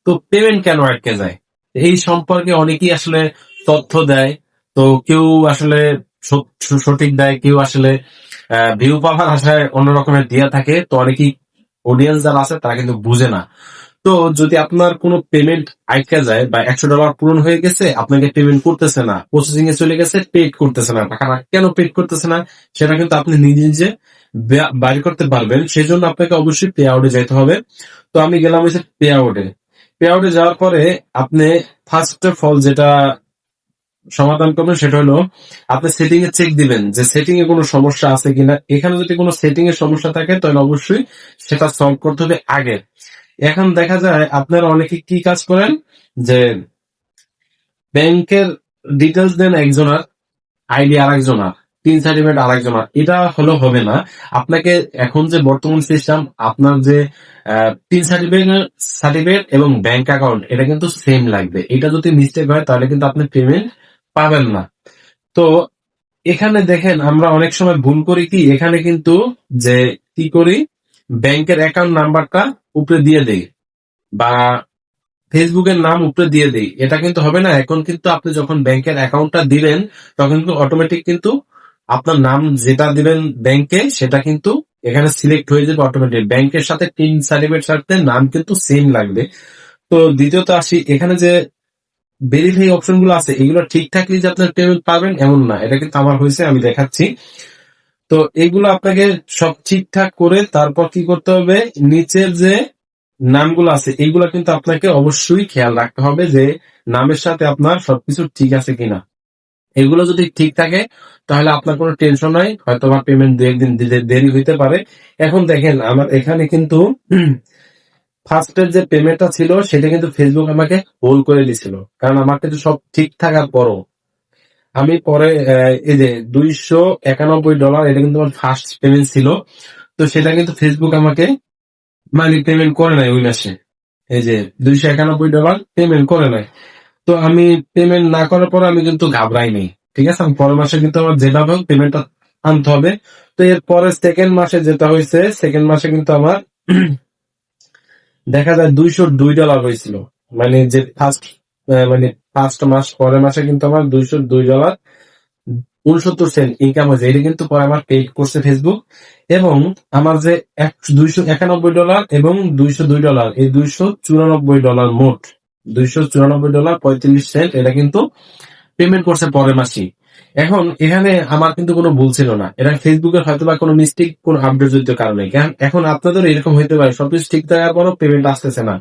তো পেমেন্ট কেন আটকে যায়, এই সম্পর্কে অনেকেই আসলে তথ্য দেয়। তো কেউ আসলে সঠিক দেয়, কেউ আসলে ভিউ পাওয়ার আশায় অন্য রকমের দিয়া থাকে। তো অনেকেই অডিয়েন্স যারা আছে তারা কিন্তু বুঝে না। তো যদি আপনার কোনো পেমেন্ট আটকে যায় বা $100 পূরণ হয়ে গেছে, আপনাকে পেমেন্ট করতেছে না, প্রসেসিং এ চলে গেছে, পেড করতেছে না, টাকা কেন পেড করতেছে না সেটা কিন্তু আপনি নিজে নিজে বাইর করতে পারবেন। সেই জন্য আপনাকে অবশ্যই পে আউটে যেতে হবে। তো আমি গেলাম হচ্ছে পে আউটে। পে আউটে যাওয়ার পরে আপনি ফার্স্ট অফ অল যেটা সমাধান করবেন সেটা হলো আপনি সেটিং এ চেক দিবেন যে সেটিং এ কোনো সমস্যা আছে কিনা। এখানে যদি কোনো সেটিং এর সমস্যা থাকে তাহলে অবশ্যই সেটা সলভ করতে হবে আগে। এখন দেখা যায় আপনারা অনেকে কি কাজ করেন যে ব্যাংকের ডিটেলস দেন একজনের, আইডি আরেকজনের, পিন সার্টিফিকেট আরেকজনের। এটা হলো হবে না। আপনাকে এখন যে বর্তমান সিস্টেম, আপনার যে পিন সার্টিফিকেট এবং ব্যাংক অ্যাকাউন্ট এটা কিন্তু সেম লাগবে। এটা যদি মিস্টেক হয় তাহলে কিন্তু আপনি পেমেন্ট পাবেন না। তো এখানে দেখেন আমরা অনেক সময় ভুল করি কি, এখানে কিন্তু যে কি করি, ব্যাংকের অ্যাকাউন্ট নাম্বারটা উপরে দিয়ে দেই বা ফেসবুকের নাম উপরে দিয়ে দেই। এটা কিন্তু হবে না। এখন কিন্তু আপনি যখন ব্যাংকের অ্যাকাউন্টটা দিবেন তখন কিন্তু অটোমেটিক কিন্তু আপনার নাম যেটা দিবেন ব্যাংকে সেটা কিন্তু এখানে সিলেক্ট হয়ে যাবে অটোমেটিক। ব্যাংকের সাথে পিন সার্টিফিকেট সাথে নাম কিন্তু সেম লাগবে। তো দ্বিতীয়ত আসি, এখানে যে ভেরিফাই অপশন গুলো আছে এগুলো ঠিক থাকলে যে আপনার পেমেন্ট পাবেন এমন না। এটা কিন্তু আমার হয়েছে, আমি দেখাচ্ছি। তো এগুলো আপনাকে সব ঠিকঠাক করে তারপর কি করতে হবে, নিচের যে নামগুলো আছে এগুলো কিন্তু আপনাকে অবশ্যই খেয়াল রাখতে হবে যে নামের সাথে আপনার সবকিছু ঠিক আছে কিনা। এগুলো যদি ঠিক থাকে তাহলে আপনার কোনো টেনশন নাই, হয়তো বা পেমেন্ট দু একদিন দেরি হইতে পারে। এখন দেখেন আমার এখানে কিন্তু ফার্স্টের যে পেমেন্টটা ছিল সেটা কিন্তু ফেসবুক আমাকে হোল্ড করে দিছিল, কারণ আমার কিন্তু সব ঠিক থাকার পরও আমি পরে এই যে $291 এটা কিন্তু আমার ফার্স্ট পেমেন্ট ছিল। তো সেটা কিন্তু ফেসবুক আমাকে মানি পেমেন্ট করে নাই ওই মাসে। এই যে $291 পেমেন্ট করে নাই। তো আমি পেমেন্ট না করার পর আমি কিন্তু ঘাবড়াই নাই। ঠিক আছে, আমি পরের মাসে কিন্তু আমার যেভাবে হোক পেমেন্টটা আনতে হবে। তো এর পরে সেকেন্ড মাসে যেটা হয়েছে, সেকেন্ড মাসে কিন্তু আমার দেখা যায় $202 হয়েছিল। মানে যে মানে ফার্স্ট মাস, পরের মাসে কিন্তু আমার $202.69 ইনকাম হয়েছে। এটা কিন্তু পরে আমার পে করছে ফেসবুক। এবং আমার যে $291 এবং $202, এই $294 মোট $294.35 এটা কিন্তু পেমেন্ট করছে পরের মাসেই। এখন এখানে আমার কিন্তু কোনো ভুল ছিল না, এটা ফেসবুকের হয়তো বা কোনো মিস্টেক, কোনো আপডেট জনিত কারণে। এখন আপনাদের এরকম হইতে পারে সবকিছু ঠিক থাকার পরও পেমেন্ট আসতেছে না।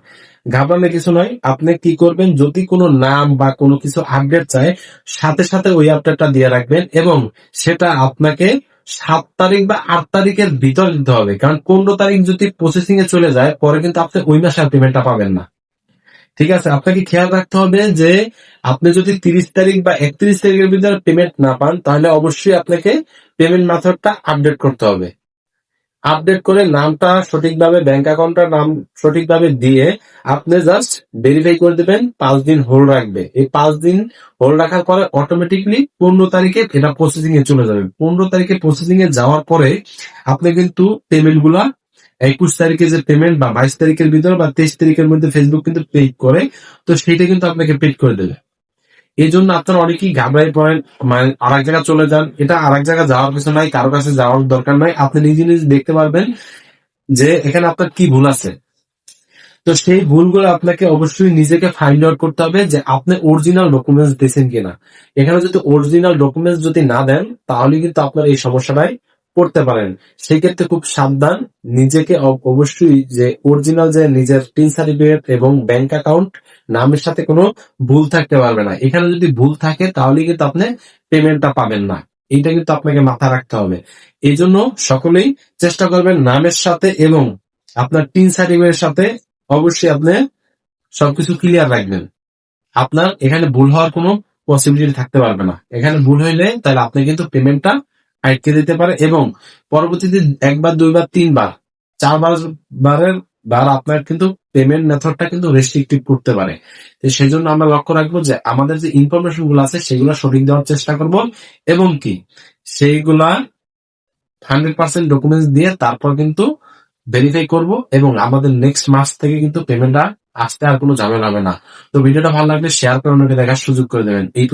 ঘাবড়ানোর কিছু নয়। আপনি কি করবেন, যদি কোনো নাম বা কোনো কিছু আপডেট চায় সাথে সাথে ওই আপডেটটা দিয়ে রাখবেন এবং সেটা আপনাকে 7 তারিখ বা 8 তারিখের ভিতর দিতে হবে। কারণ 15 তারিখ যদি প্রসেসিং এ চলে যায় পরে কিন্তু আপনি ওই মাসে আর পেমেন্টটা পাবেন না। ঠিক আছে, আপনাকে খেয়াল রাখতে হবে যে আপনি যদি 30 তারিখ বা 31 তারিখের ভিতরে পেমেন্ট না পান তাহলে অবশ্যই আপনাকে পেমেন্ট মেথডটা আপডেট করতে হবে। আপডেট করে নামটা সঠিকভাবে, ব্যাংক অ্যাকাউন্টটার নাম সঠিকভাবে দিয়ে আপনি জাস্ট ভেরিফাই করে দেবেন। 5 দিন হোল্ড রাখবে। এই 5 দিন হোল্ড রাখার পরে অটোমেটিকলি 15 তারিখে এটা প্রসেসিং এ চলে যাবে। 15 তারিখে প্রসেসিং এ যাওয়ার পরে আপনি কিন্তু পেমেন্ট গুলা 21 তারিখে যে পেমেন্ট বা 22 তারিখের ভিতরে বা 23 তারিখের মধ্যে ফেসবুক কিন্তু পে করে, তো সেইটা কিন্তু আপনাকে পেড করে দেবে। এই জন্য আপনারা অনেকেই ঘাবড়াই পড়েন, মানে আরেক জায়গায় চলে যান। এটা আরেক জায়গায় যাওয়ার কিছু নাই, কারো কাছে যাওয়ার দরকার নাই। আপনি নিজে নিজে দেখতে পারবেন যে এখানে আপনার কি ভুল আছে। তো সেই ভুলগুলো আপনাকে অবশ্যই নিজেকে ফাইন্ড আউট করতে হবে যে আপনি অরিজিনাল ডকুমেন্টস দিয়েছেন কিনা। এখানে যদি অরিজিনাল ডকুমেন্টস যদি না দেন তাহলে কিন্তু আপনার এই সমস্যাটাই পড়তে পারেন। সেই ক্ষেত্রে খুব সাবধান, নিজেকে অবশ্যই যে অরিজিনাল যে নিজের পিন সার্টিফিকেট এবং ব্যাংক অ্যাকাউন্ট নামের সাথে কোনো ভুল থাকতে পারবে না। এখানে যদি ভুল থাকে তাহলে কিন্তু আপনি পেমেন্টটা পাবেন না। এইটা কিন্তু আপনাকে মাথায় রাখতে হবে। এই জন্য সকলেই চেষ্টা করবেন নামের সাথে এবং আপনার পিন সার্টিফিকেটের সাথে অবশ্যই আপনি সবকিছু ক্লিয়ার রাখবেন। আপনার এখানে ভুল হওয়ার কোনো পসিবিলিটি থাকতে পারবে না। এখানে ভুল হইলে তাহলে আপনি কিন্তু পেমেন্টটা আটকে দিতে পারে এবং পরবর্তীতে একবার, দুইবার, তিনবার, বারের বার আপনার কিন্তু পেমেন্ট মেথডটা কিন্তু রেস্ট্রিক্টিভ করতে পারে। তো সেই জন্য আমরা লক্ষ্য রাখবো যে আমাদের যে ইনফরমেশন গুলো আছে সেগুলো সঠিক দেওয়ার চেষ্টা করব এবং কি সেইগুলা 100% ডকুমেন্টস দিয়ে তারপর কিন্তু ভেরিফাই করব এবং আমাদের নেক্সট মাস থেকে কিন্তু পেমেন্টটা আসতে আর কোনো ঝামেলা হবে না। তো ভিডিওটা ভালো লাগলে শেয়ার করে অন্যকে দেখার সুযোগ করে দেবেন। এই